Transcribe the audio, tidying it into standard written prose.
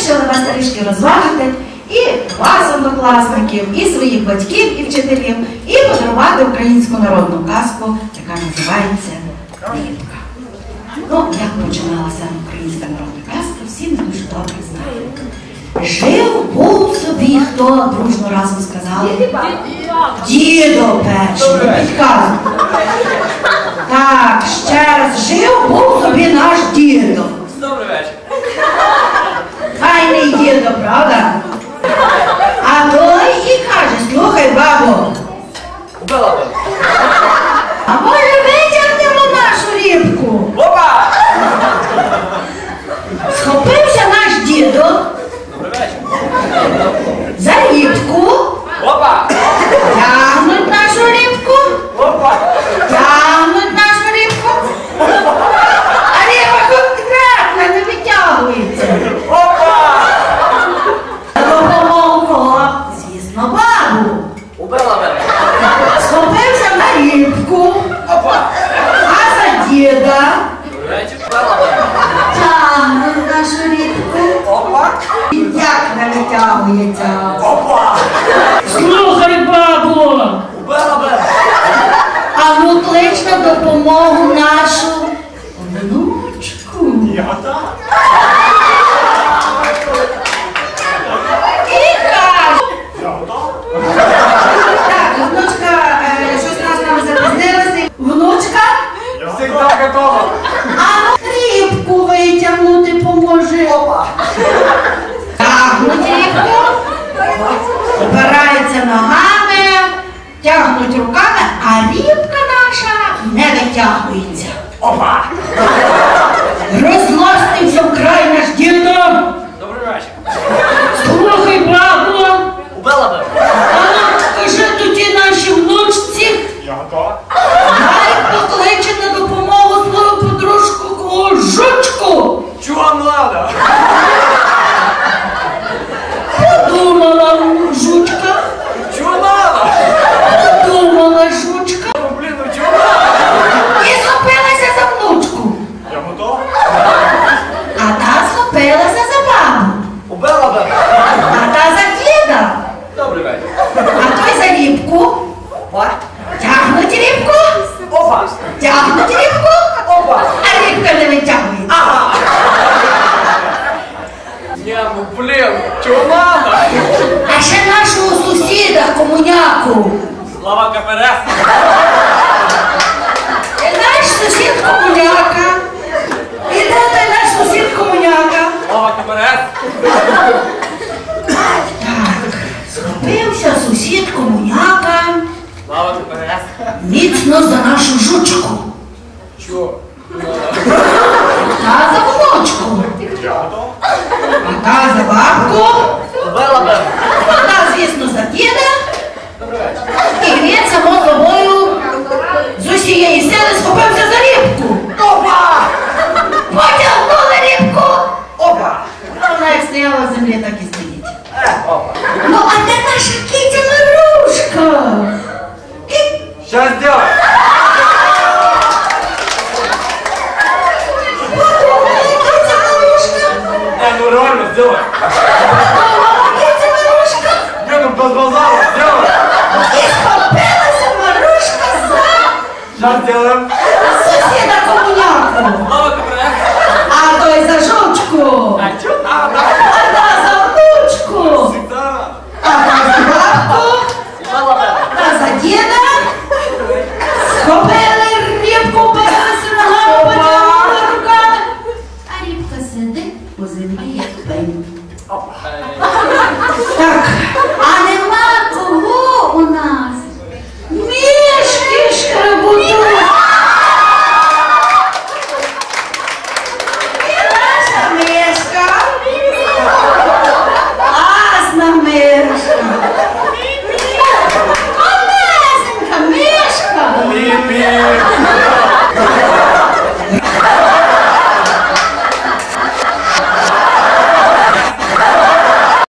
вирішили вас трішки розважити і вас, однокласників, і своїх батьків і вчителів, і подарувати українську народну казку, яка називається «Рибка». Ну, як починалася українська народна казка, всі не дуже добре знають. Жив, був собі, хто дружно разом сказав? Дідо перший, підказує. Так, ще раз. Жив, був собі наш дідо. Добрий вечір. Файний дідо, правда? А той і каже: слухай, бабо, а може витягнемо нашу рибку? Опа! Схопився наш дідо за рибку. Опа! Тягнуть нашу рибку. Опа! Тягнуть нашу рибку. А риба конкретно не витягується. Опа! Допомогу, звісно, бабу. Убила мене. Схопився на рибку. Опа! А за діда Добрий вечір. Убила мене. тягнуть нашу рибку. Опа! Як не витягується. Опа! Слухай, бабу, Убила мене. а ну клич на допомогу нашу внучку. Я готова. І каже: Я готова. так, внучка, щось нас там запізнилася. Внучка, Я завжди готова. а ну рибку витягнути поможи. Опа! Тягнуть рибку, опираються ногами, тягнуть руками, а рибка наша не витягується. Опа! Розластився вкрай наш дідо. Добрий вечір. Слухай, бабу, Убила мене. а ну кажи тоді нашій внучці, Я готова. хай покличе на допомогу свою подружку жучку. Чого вам надо? Подумала жучка, Чого надо? подумала жучка Ну, блін, ну чого надо? і схопилася за внучку. Я готова. А та схопилася за бабу, Убила мене. а та за діда, Добрий вечір. а той за рибку. Опа! Тягнуть рибку, Опа! тягнуть рибку, Опа! а рибка не витягує. Ага! Ні, ну блін, чого надо? А ще нашого сусіда, комуняку. Слава КПРС! І наш сусід комуняка. І де той наш сусід комуняка? Слава КПРС! Так, схопився сусід комуняка Слава КПРС! міцно за нашу жучку. Чого? Та за внучку. Я готова. А та за бабку. Убила мене. А та, звісно, за діда. Добрий вечір. І він, само собою, з усієї сили схопився за рибку. Опа! Потягнули рибку. Опа! Вона як стояла в землі, так і стоїть. Опа! Ну, а де наша кітя Марушка? Сейчас сделаю! Кітя Марушка? Ну реально сделай! Кітя Марушка? Не, ну без базара, сделай! І схопилася Марушка за Сейчас сделаем! сусіда комуняку. Слава КПРС! А той за жучку. А чё?